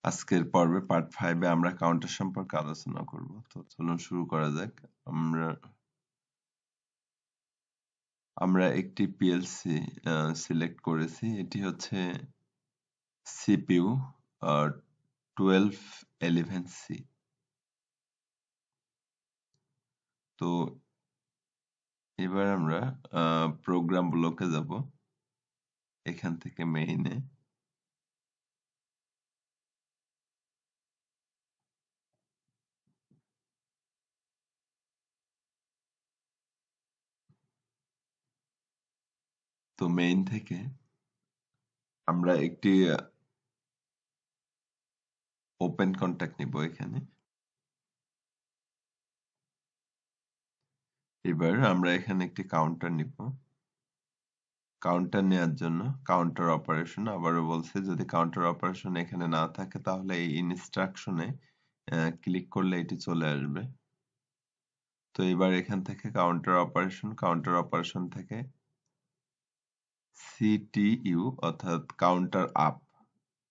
আজকের পর্বে পার্ট 5 এ আমরা কাউন্টার সম্পর্কে আলোচনা করব। তো চলুন শুরু করা যাক। আমরা একটি পিএলসি সিলেক্ট করেছি। এটি হচ্ছে সিপিইউ 1211C। তো এবার আমরা প্রোগ্রাম ব্লকে যাব। এখান থেকে মেইনে তো মেইন থেকে আমরা একটি ওপেন কন্ট্যাক্ট নিব এখানে। এবার আমরা এখানে একটি কাউন্টার নিব। কাউন্টার নেওয়ার জন্য কাউন্টার অপারেশন আবারও বলছে, যদি কাউন্টার অপারেশন এখানে না থাকে তাহলে এই ইনস্ট্রাকশনে ক্লিক করলে এটি চলে আসবে। তো এবার এখান থেকে কাউন্টার অপারেশন থেকে সিটিইউ অর্থাৎ কাউন্টার আপ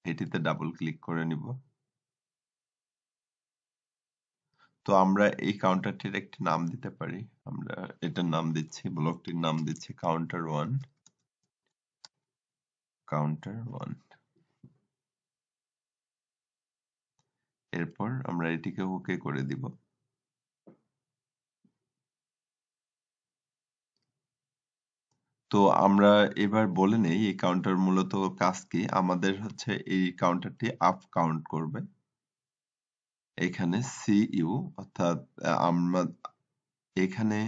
এটিতে ডাবল ক্লিক করে নিব। তো আমরা এই কাউন্টারটির একটি নাম দিতে পারি। আমরা এটার নাম দিচ্ছি, ব্লকটির নাম দিচ্ছি কাউন্টার 1। এরপর আমরা এটিকে ওকে করে দিব। তো আমরা এবার বলে নেই এই কাউন্টার মূলত কাজ কি। আমাদের হচ্ছে এই কাউন্টারটি আপ কাউন্ট করবে। এখানে সিইউ অর্থাৎ আমরা এখানে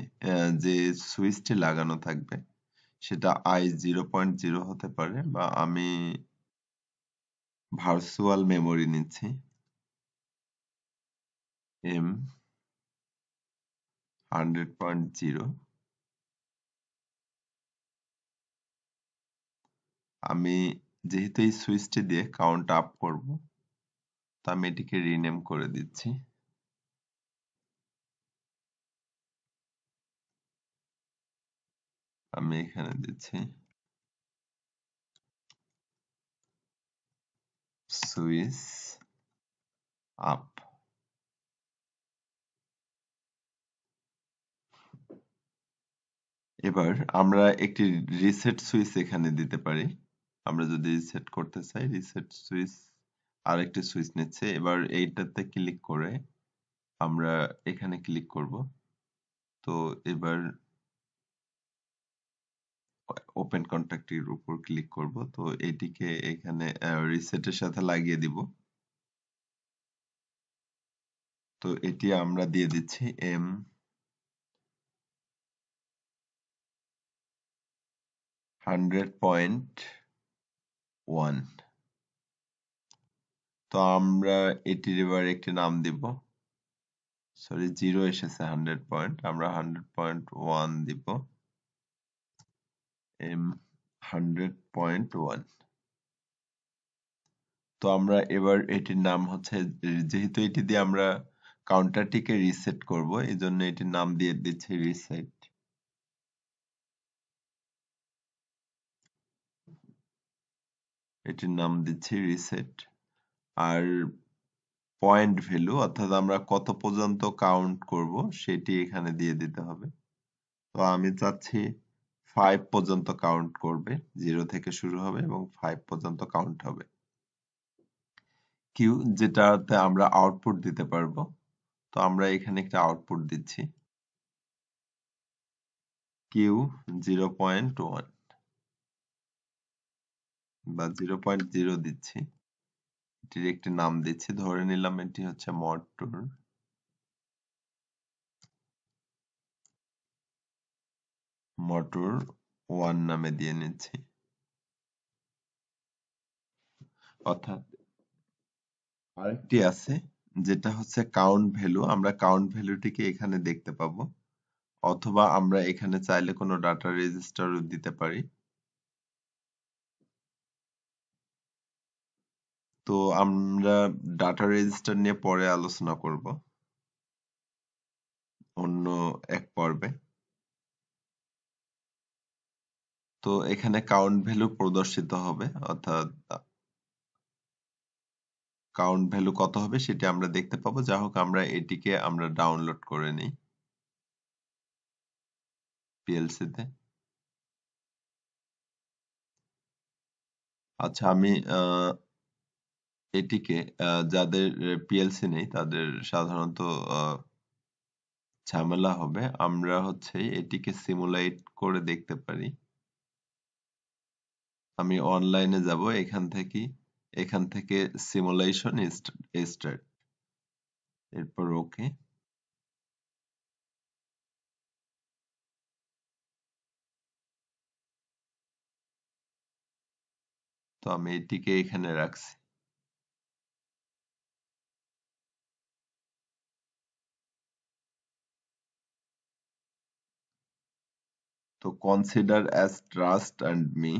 যে সুইচটি লাগানো থাকবে সেটা i0.0 হতে পারে, বা আমি ভার্চুয়াল মেমোরি নিচ্ছি M100.0। আমি যেহেতু এই সুইচটি দিয়ে কাউন্ট আপ করব, তো আমি এটিকে রিনেম করে দিচ্ছি। আমি এখানে দিচ্ছি সুইচ আপ। এবার আমরা একটি রিসেট সুইচ এখানে দিতে পারি। আমরা যদি রিসেট করতে চাই, রিসেট সুইচ আরেকটি সুইচ নিচ্ছে। এবার এইটাতে ক্লিক করে আমরা এখানে ক্লিক করব। তো এবার ওপেন কন্ট্যাক্টের উপর ক্লিক করব। তো এটিকে এখানে রিসেটের সাথে লাগিয়ে দিব। তো এটি আমরা দিয়ে দিচ্ছি M100.1। তো আমরা এটির এবার একটি নাম দিব। সরি, 0 এসেছে 100 পয়েন্ট, আমরা 100.1 দিব। M100.1। তো আমরা এবার এটির নাম হচ্ছে, যেহেতু এটি দিয়ে আমরা কাউন্টারটিকে রিসেট করব, এই জন্য এটির নাম দিয়ে দিচ্ছি রিসেট। এটির নাম দিচ্ছি রিসেট। আর পয়েন্ট ভ্যালু অর্থাৎ আমরা কত পর্যন্ত কাউন্ট করব সেটি এখানে দিয়ে দিতে হবে। তো আমি চাচ্ছি 5 পর্যন্ত কাউন্ট করবে, 0 থেকে শুরু হবে এবং 5 পর্যন্ত কাউন্ট হবে। কিউ, যেটাতে আমরা আউটপুট দিতে পারবো। তো আমরা এখানে একটা আউটপুট দিচ্ছি কিউ 0.1 বা 0.0 দিচ্ছি। এটির একটি নাম দিচ্ছি, ধরে নিলাম এটি হচ্ছে মোটর 1 নামে দিয়ে নিচ্ছি। অর্থাৎ আরেকটি আছে যেটা হচ্ছে কাউন্ট ভ্যালু। আমরা কাউন্ট ভ্যালুটিকে এখানে দেখতে পাবো, অথবা আমরা এখানে চাইলে কোনো ডাটা রেজিস্টারও দিতে পারি। তো আমরা ডাটা রেজিস্টার নিয়ে পরে আলোচনা করব অন্য এক পর্বে। তো এখানে কাউন্ট ভ্যালু প্রদর্শিত হবে, অর্থাৎ কাউন্ট ভ্যালু কত হবে সেটা আমরা দেখতে পাবো। যা হোক আমরা এটিকে আমরা ডাউনলোড করে নিই পিএলসি তে। আচ্ছা আমি এটিকে যাদের পিএলসি নেই তাদের সাধারণত ঝামেলা হবে। আমরা হচ্ছে এটিকে সিমুলেট করে দেখতে পারি। আমি অনলাইনে যাব, এখান থেকে সিমুলেশন স্টার্ট, এরপর ওকে। তো আমি এটিকে এখানে রাখছি। তো consider as trust and me,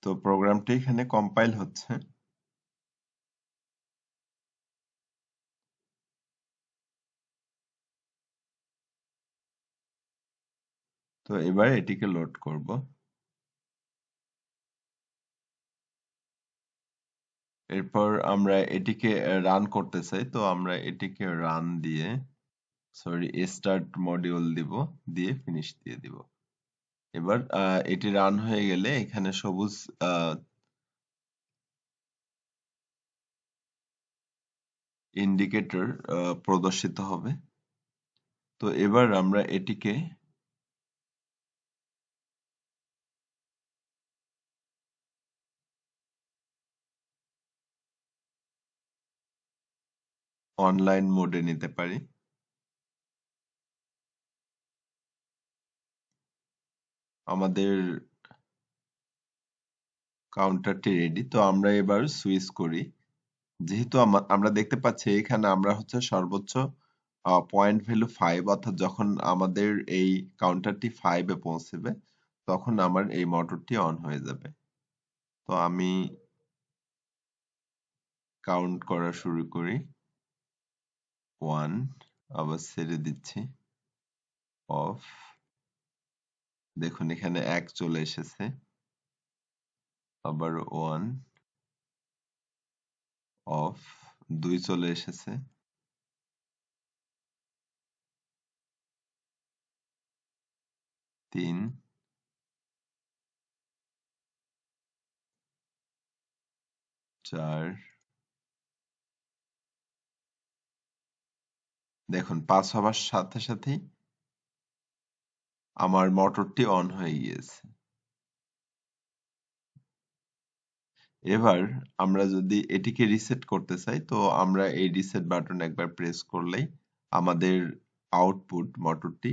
তো প্রোগ্রামটি এখানে কম্পাইল হচ্ছে। তো এবার এটিকে লোড করব। এরপর আমরা এটিকে রান করতে চাই, তো আমরা এটিকে রান দিয়ে স্টার্ট মডিউল দিব, দিয়ে ফিনিশ দিয়ে দিব। এবার এটি রান হয়ে গেলে এখানে সবুজ ইন্ডিকেটর প্রদর্শিত হবে। তো এবার আমরা এটিকে অনলাইন মোডে নিতে পারি। আমাদের কাউন্টারটি রেডি। তো আমরা এবার সুইচ করি। যেহেতু আমরা দেখতে পাচ্ছি এখানে আমরা হচ্ছে সর্বোচ্চ পয়েন্ট ভ্যালু 5, অর্থাৎ যখন আমাদের এই কাউন্টারটি 5 এ পৌঁছবে তখন আমার এই মোটরটি অন হয়ে যাবে। তো আমি কাউন্ট করা শুরু করি। 1, আবার ছেড়ে দিচ্ছি, অফ। দেখুন এখানে 1 চলে এসেছে, আবার 1, অফ। 2 চলে এসেছে, 3, 4। দেখুন 5 হবার সাথে সাথেই আমার মোটরটি অন হয়ে গিয়েছে। এবার আমরা যদি এটিকে রিসেট করতে চাই, তো আমরা এই রিসেট বাটন একবার প্রেস করলেই আমাদের আউটপুট মোটরটি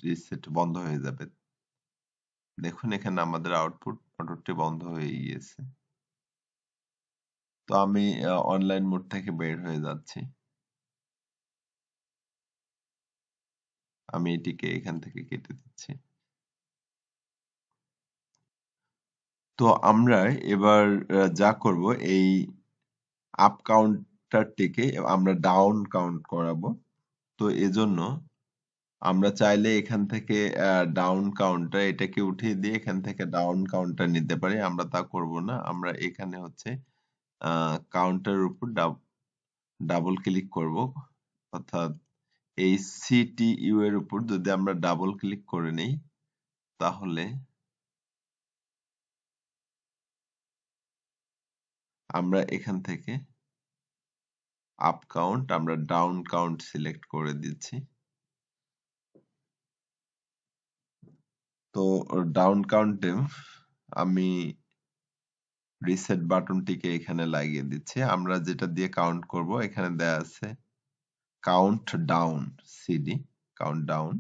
রিসেট বন্ধ হয়ে যাবে। দেখুন এখানে আমাদের আউটপুট মোটরটি বন্ধ হয়ে গিয়েছে। তো আমি অনলাইন মোড থেকে বের হয়ে যাচ্ছি। আমি এটিকে এখান থেকে কেটে দিচ্ছি। তো আমরা এবার যা করব, এই আপ কাউন্টারটিকে আমরা ডাউন কাউন্ট করাবো। তো এজন্য আমরা চাইলে এখান থেকে ডাউন কাউন্টার এটাকে উঠিয়ে দিয়ে এখান থেকে ডাউন কাউন্টার নিতে পারি। আমরা তা করব না। আমরা এখানে হচ্ছে কাউন্টারের উপর ডাবল ক্লিক করব, অর্থাৎ এই সিটিইউ এর উপর যদি আমরা ডাবল ক্লিক করে নেই তাহলে আমরা এখান থেকে আপ কাউন্ট, আমরা ডাউন কাউন্ট সিলেক্ট করে দিচ্ছি। তো ডাউন কাউন্টে আমি রিসেট বাটনটিকে এখানে লাগিয়ে দিচ্ছি। আমরা যেটা দিয়ে কাউন্ট করব এখানে দেয়া আছে countdown, CD countdown.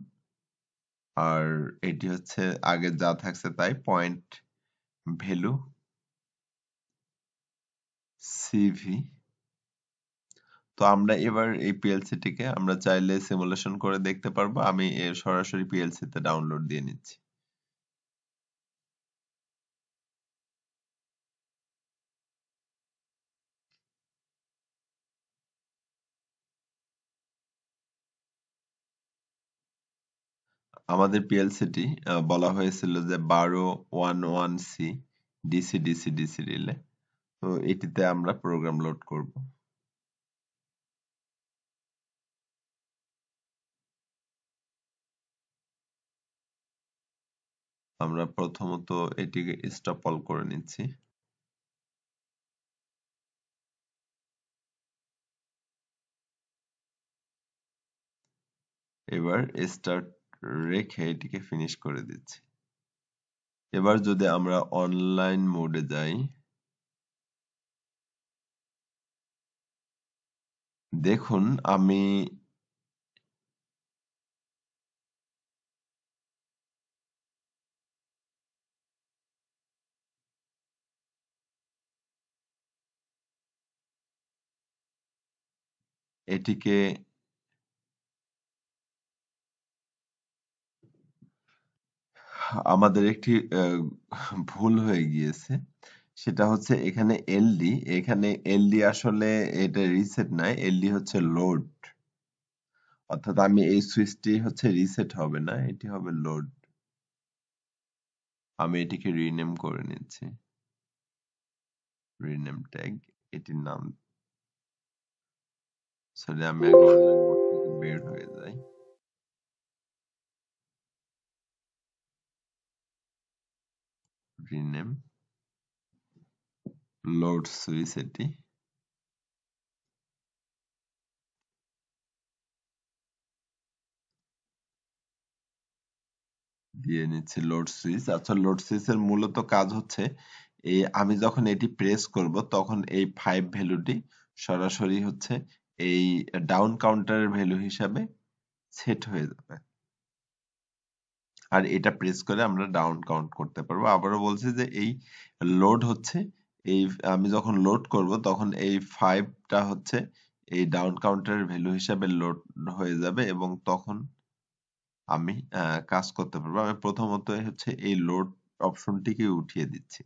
আর এটি হচ্ছে আগে যা থাকছে তাই, পয়েন্ট ভ্যালু সিভি। তো আমরা এবার এই পিএলসিটিকে আমরা চাইলে সিমুলেশন করে দেখতে পারবো। আমি সরাসরি পিএলসিতে ডাউনলোড দিয়ে নিচ্ছি। আমাদের পিএলসিটি বলা হয়েছিল যে 1211C DC DC DC relay. তো এটিতে আমরা প্রোগ্রাম লোড করব। আমরা প্রথমত এটিকে স্টপ অল করে নিচ্ছি। এবার স্টার্ট রেখে এটিকে ফিনিশ করে দিচ্ছি। এবার যদি আমরা অনলাইন মোডে যাই, দেখুন আমি এটিকে আমাদের একটি ভুল হয়ে গিয়েছে। সেটা হচ্ছে এখানে এলডি, এখানে এলডি আসলে এটা রিসেট নয়, এলডি হচ্ছে লোড। অর্থাৎ আমি এই সুইচটি হচ্ছে রিসেট হবে না, এটি হবে লোড। আমি এটিকে রিনেম করে নিচ্ছি। রিনেম ট্যাগ, এটির নাম, সরি আমি আগে অনলাইন মোড থেকে বের হয়ে যাই। রিনেম লোড সুইচ, এটি দিয়ে নিচ্ছি লোড সুইচ। আচ্ছা, লোড সুইচের মূলত কাজ হচ্ছে এই আমি যখন এটি প্রেস করব তখন এই 5 ভ্যালুটি সরাসরি হচ্ছে এই ডাউন কাউন্টারের ভ্যালু হিসাবে সেট হয়ে যাবে। আর এটা প্রেস করে আমরা ডাউন কাউন্ট করতে পারবো। আবারও বলছি যে এই লোড হচ্ছে এই আমি যখন লোড করব তখন এই 5টা হচ্ছে এই ডাউন কাউন্টারের ভ্যালু হিসাবে লোড হয়ে যাবে এবং তখন আমি কাজ করতে পারবো। আমি প্রথমত হচ্ছে এই লোড অপশনটিকে উঠিয়ে দিচ্ছি।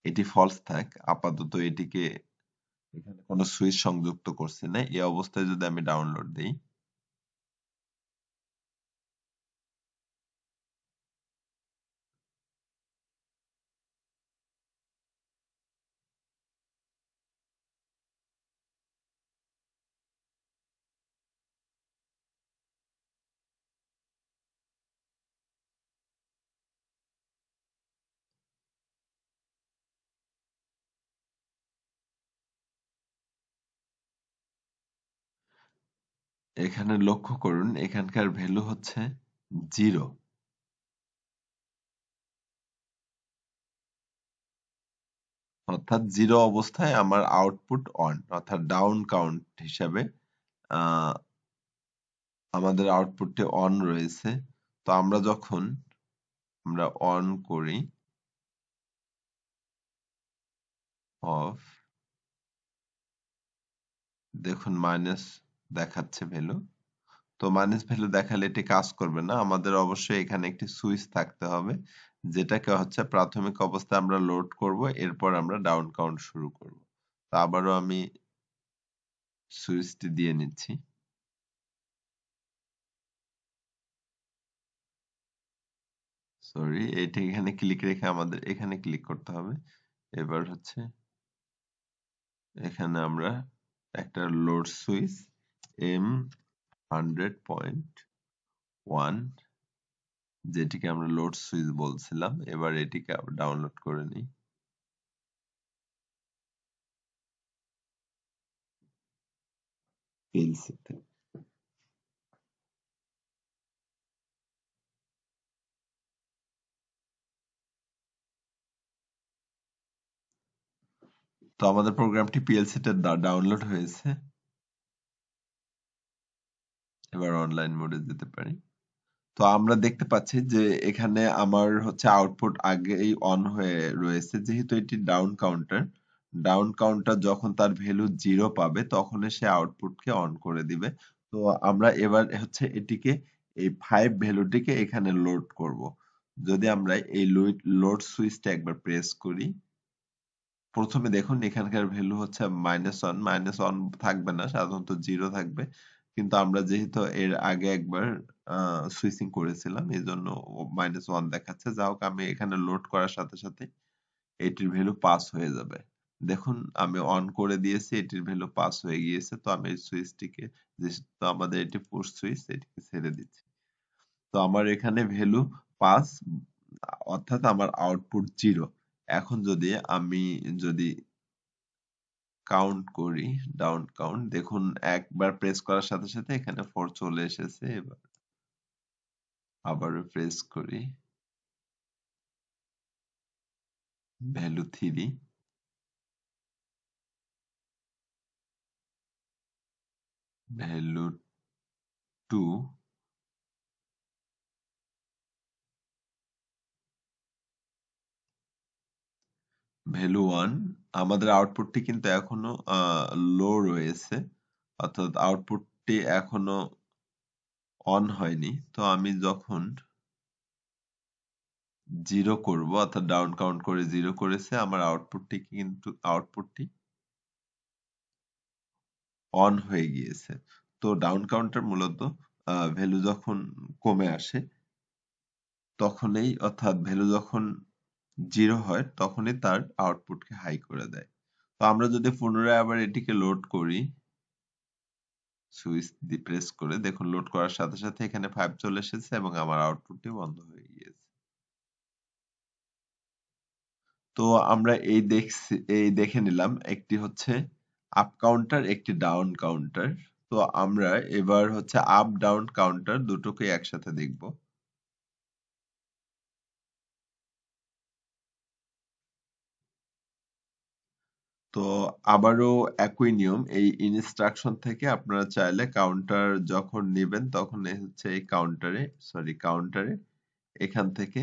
এটি ফলস থাক, আপাতত এটিকে এখানে কোনো সুইচ সংযুক্ত করছি না। এই অবস্থায় যদি আমি ডাউনলোড দিই, এখানে লক্ষ্য করুন এখানকার ভ্যালু হচ্ছে 0। অর্থাৎ 0 অবস্থায় আমার আউটপুট অন, অর্থাৎ ডাউন কাউন্ট হিসাবে আহ, আমাদের আউটপুটটি অন রয়েছে। তো আমরা যখন আমরা অন করি, অফ, দেখুন মাইনাস দেখাচ্ছে ভ্যালু। তো মাইনাস ভ্যালু দেখালে এটি কাজ করবে না। আমাদের অবশ্যই এখানে একটি সুইচ থাকতে হবে, যেটাকে হচ্ছে প্রাথমিক অবস্থায় আমরা লোড করব, এরপর আমরা ডাউন কাউন্ট শুরু করব। তো আবারও আমি সুইচটি দিয়ে নিচ্ছি। সরি, এটা এখানে ক্লিক রেখে আমাদের এখানে ক্লিক করতে হবে। এবার হচ্ছে এখানে আমরা একটা লোড সুইচ M100.1, যেটিকে আমরা লোড সুইচ বলছিলাম, এবার এটিকে ডাউনলোড করে নিই। পিএলসিতে তো আমাদের প্রোগ্রামটি পিএলসিতে ডাউনলোড হয়েছে। এবার অনলাইন মোডে যেতে পারি। তো আমরা দেখতে পাচ্ছি যে এখানে আমার হচ্ছে আউটপুট আগেই অন হয়ে রয়েছে, যেহেতু এটি ডাউন কাউন্টার। ডাউন কাউন্টার যখন তার ভ্যালু 0 পাবে তখনই সে আউটপুটকে অন করে দিবে। তো আমরা এবার হচ্ছে এটিকে এই 5 ভ্যালুটিকে এখানে লোড করব। যদি আমরা এই লোড সুইচটা একবার প্রেস করি, প্রথমে দেখুন এখানকার ভ্যালু হচ্ছে -1, -1 থাকবে না, সাধারণত 0 থাকবে। কিন্তু আমরা যেহেতু এর আগে একবার সুইচিং করেছিলাম, এজন্য -1 দেখাচ্ছে। যা হোক, আমি এখানে লোড করার সাথে সাথে এটির ভ্যালু পাস হয়ে যাবে। দেখুন আমি অন করে দিয়েছি, এটির ভ্যালু পাস হয়ে গিয়েছে। তো আমি এই সুইচটিকে, যেহেতু আমাদের এটি পুশ সুইচ, এটিকে ছেড়ে দিচ্ছি। তো আমার এখানে ভ্যালু 5, অর্থাৎ আমার আউটপুট 0। এখন আমি যদি কাউন্ট করি, ডাউন কাউন্ট, দেখুন একবার প্রেস করার সাথে সাথে এখানে 4 চলে এসেছে। এবার আবারও প্রেস করি, ভ্যালু 3, ভ্যালু 2, ভ্যালু 1। আমাদের আউটপুটটি কিন্তু এখনো লো রয়েছে, অর্থাৎ আউটপুটটি এখনো অন হয়নি। তো আমি যখন 0 করব, অর্থাৎ ডাউন কাউন্ট করে 0 করেছে, আমার আউটপুটটি অন হয়ে গিয়েছে। তো ডাউন কাউন্টার মূলত ভ্যালু যখন কমে আসে তখনই, অর্থাৎ ভ্যালু যখন 0 হয় তখনই তার আউটপুটকে হাই করে দেয়। তো আমরা যদি পুনরায় আবার এটিকে লোড করি, সুইচ প্রেস করে, দেখুন লোড করার সাথে সাথে এখানে 5 চলে এসেছে এবং আমার আউটপুটটি বন্ধ হয়ে গিয়েছে। তো আমরা এই দেখে নিলাম, একটি হচ্ছে আপ কাউন্টার, একটি ডাউন কাউন্টার। তো আমরা এবার হচ্ছে আপ ডাউন কাউন্টার দুটোকে একসাথে দেখব। তো আবারও একই নিয়ম, এই ইনস্ট্রাকশন থেকে আপনারা চাইলে কাউন্টার যখন নেবেন তখন হচ্ছে এই কাউন্টারে এখান থেকে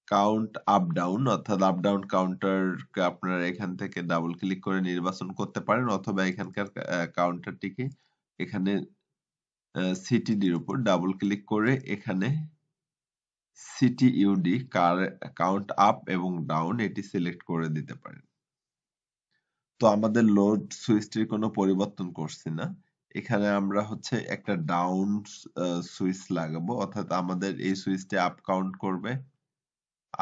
কাউন্ট আপ ডাউন, অর্থাৎ আপ ডাউন কাউন্টারকে আপনারা এখান থেকে ডাবল ক্লিক করে নির্বাচন করতে পারেন, অথবা এখানকার কাউন্টারটিকে এখানে সিটিডির উপর ডাবল ক্লিক করে এখানে সিটিইউডি কাউন্ট আপ এবং ডাউন এটি সিলেক্ট করে দিতে পারেন। তো আমাদের লোড সুইচটির কোনো পরিবর্তন করছি না। এখানে আমরা হচ্ছে একটা ডাউন সুইচ লাগাবো, অর্থাৎ আমাদের এই সুইচটি আপ কাউন্ট করবে,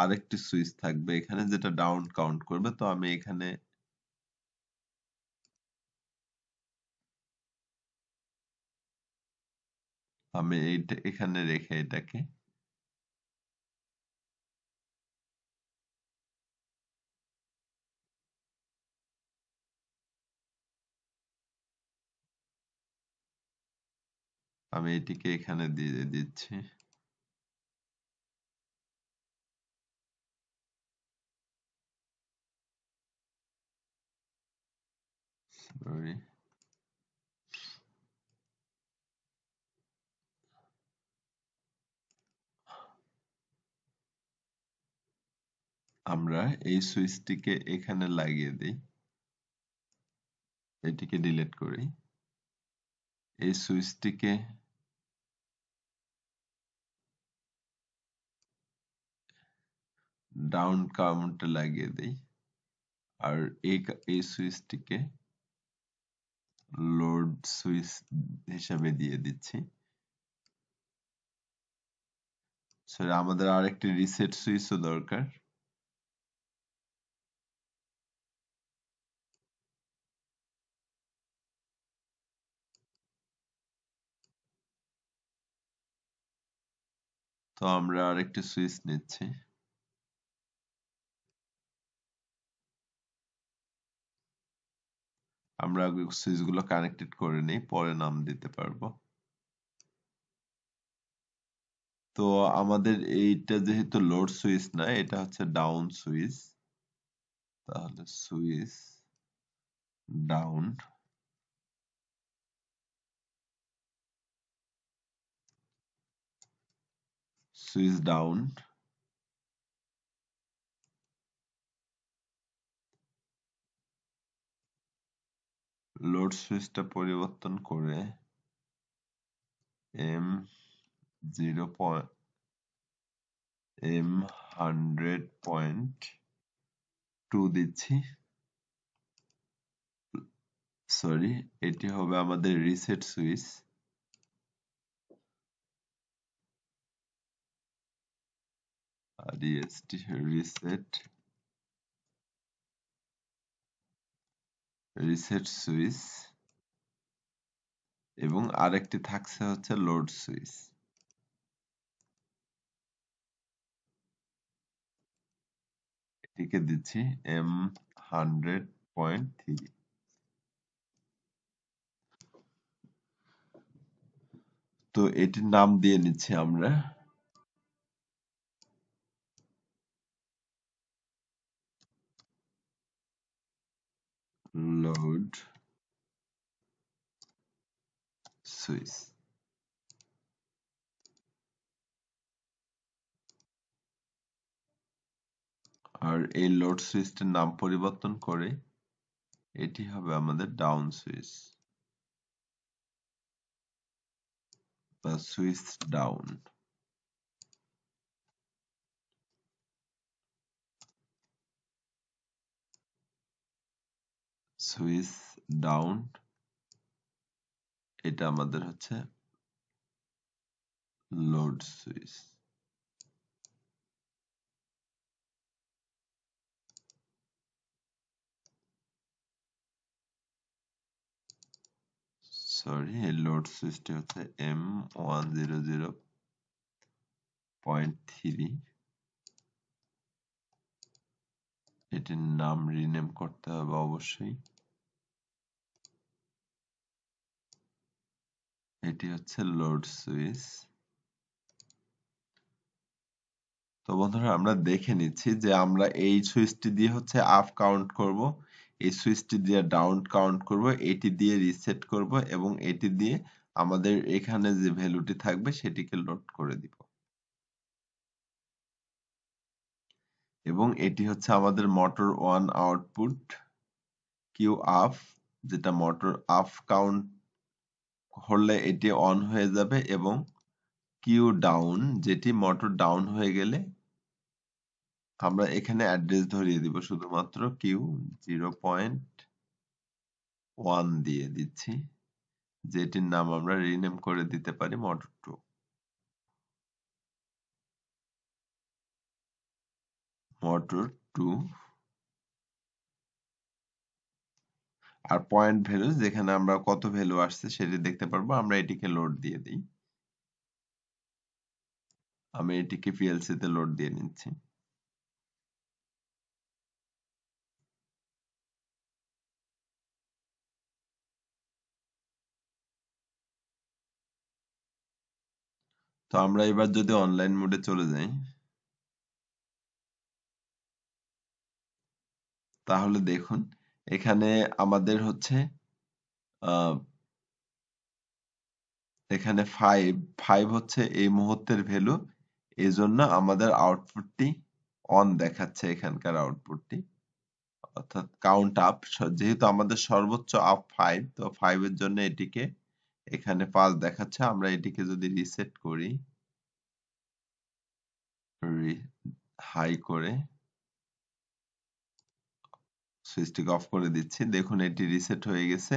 আরেকটি সুইচ থাকবে এখানে যেটা ডাউন কাউন্ট করবে। তো আমি এইটা এখানে রেখে এটাকে আমি এটিকে এখানে দিয়ে দিচ্ছি। Sorry। আমরা এই সুইচটিকে এখানে লাগিয়ে দিই, এটিকে ডিলিট করি, এই সুইচটিকে ডাউন কাউন্টে লাগিয়ে দিই, আর এই সুইচটিকে লোড সুইচ হিসাবে দিয়ে দিচ্ছি। সরি, আমাদের আরেকটি রিসেট সুইচও দরকার। তো আমরা আরেকটি সুইচ নিচ্ছি। আমরা আগে সুইচগুলো কানেক্টেড করে নিই, পরে নাম দিতে পারবো। তো আমাদের এইটা যেহেতু লোড সুইচ না, এটা হচ্ছে ডাউন সুইচ, তাহলে switch down. Switch down, load সুইচটা পরিবর্তন করে M100.2 দিচ্ছি। সরি, এটি হবে আমাদের রিসেট সুইচ। রিসেট সুইচ, এবং আরেকটি থাকছে হচ্ছে লোড সুইচ। এটিকে দিচ্ছি M100.3। তো এটির নাম দিয়ে নিচ্ছি আমরা লোড সুইচ। আর এই লোড সুইচটির নাম পরিবর্তন করে এটি হবে আমাদের ডাউন সুইচ বা সুইচ ডাউন। সুইচ ডাউন, এটা আমাদের হচ্ছে লোড সুইচ। সরি, এই লোড সুইচটি হচ্ছে M100.3। এটির নাম রিনেম করতে হবে অবশ্যই। এটি হচ্ছে লোড সুইচ। তো বন্ধুরা, আমরা দেখে নিচ্ছি যে আমরা এই সুইচটি দিয়ে হচ্ছে আপ কাউন্ট করব, এই সুইচটি দিয়ে ডাউন কাউন্ট করব, এটি দিয়ে রিসেট করব এবং এটি দিয়ে আমাদের এখানে যে ভ্যালুটি থাকবে সেটিকে লোড করে দিব। এবং এটি হচ্ছে আমাদের মোটর 1 আউটপুট কিউ আপ, যেটা মোটর আপ কাউন্ট হলে এটি অন হয়ে যাবে, এবং কিউ ডাউন, যেটি মোটর ডাউন হয়ে গেলে আমরা এখানে অ্যাড্রেস ধরিয়ে দিব, শুধুমাত্র কিউ 0.1 দিয়ে দিচ্ছি, যেটির নাম আমরা রিনেম করে দিতে পারি মোটর 2। মোটর 2। আর পয়েন্ট ভ্যালু, যেখানে আমরা কত ভ্যালু আসছে সেটি দেখতে পারবো। আমরা এটিকে লোড দিয়ে দিই। আমি এটিকে পিএলসি তে লোড দিয়ে নিচ্ছি। তো আমরা এবার যদি অনলাইন মোডে চলে যাই, তাহলে দেখুন এখানে আমাদের হচ্ছে এখানে 5 হচ্ছে এই মুহূর্তের ভ্যালু, এজন্য আমাদের আউটপুটটি অন দেখাচ্ছে। এখানকার আউটপুটটি অর্থাৎ কাউন্ট আপ, যেহেতু আমাদের সর্বোচ্চ আপ 5, তো 5 এর জন্য এটিকে এখানে 5 দেখাচ্ছে। আমরা এটিকে যদি রিসেট করি, হাই করে সুইচটিকে অফ করে দিচ্ছি, দেখুন এটি রিসেট হয়ে গেছে।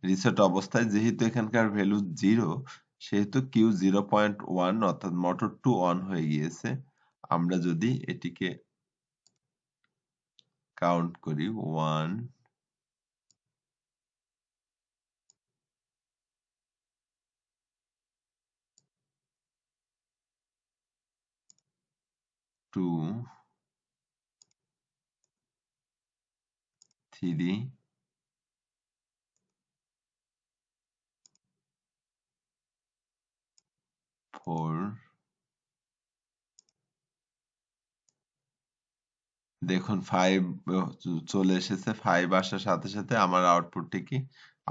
রিসেট অবস্থায় যেহেতু এখানকার ভ্যালু 0, সেহেতু কিউ 0.1 অর্থাৎ মোটর 2 অন হয়ে গিয়েছে। আমরা যদি এটিকে কাউন্ট করি 1 2 3 4, দেখুন 5 চলে এসেছে। 5 আসার সাথে সাথে আমার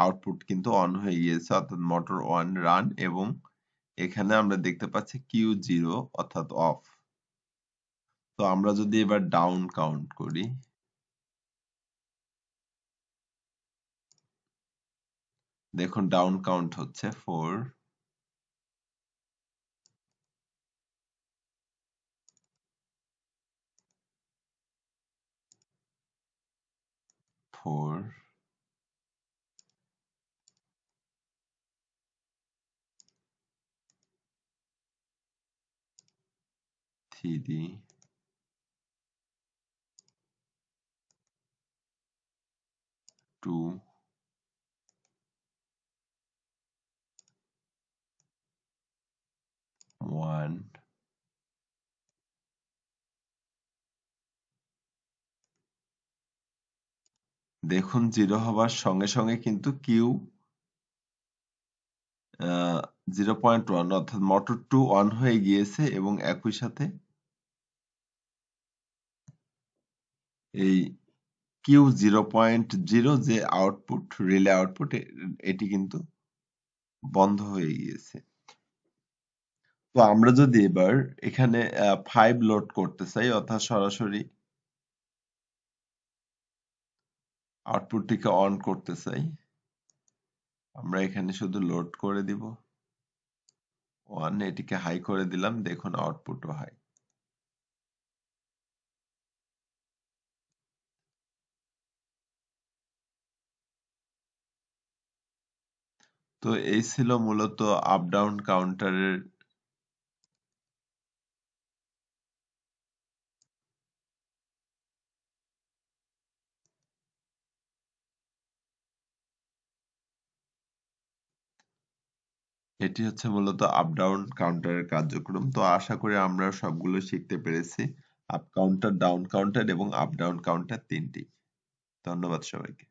আউটপুট কিন্তু অন হয়ে গিয়েছে, অর্থাৎ মোটর 1 রান এবং এখানে আমরা দেখতে পাচ্ছি Q0 অর্থাৎ অফ। তো আমরা যদি এবার ডাউন কাউন্ট করি, দেখুন ডাউন কাউন্ট হচ্ছে 4, 4, 3, 2, 1। দেখুন 0 হবার সঙ্গে সঙ্গে কিন্তু কিউ 0.1 অর্থাৎ মোটর 2 অন হয়ে গিয়েছে এবং একই সাথে এই কিউ 0.0 যে আউটপুট, রিলে আউটপুট, এটি কিন্তু বন্ধ হয়ে গিয়েছে। তো আমরা যদি এবার এখানে 5 লোড করতে চাই, অর্থাৎ সরাসরি আউটপুটটিকে অন করতে চাই, আমরা এখানে শুধু লোড করে দিব 1, এটিকে হাই করে দিলাম, দেখুন আউটপুটও হাই। তো এই ছিল মূলত আপ ডাউন কাউন্টারের এটি হচ্ছে মূলত আপ ডাউন কাউন্টারের কার্যক্রম। তো আশা করি আমরা সবগুলো শিখতে পেরেছি, আপ কাউন্টার, ডাউন কাউন্টার এবং আপ ডাউন কাউন্টার তিনটি। ধন্যবাদ সবাইকে।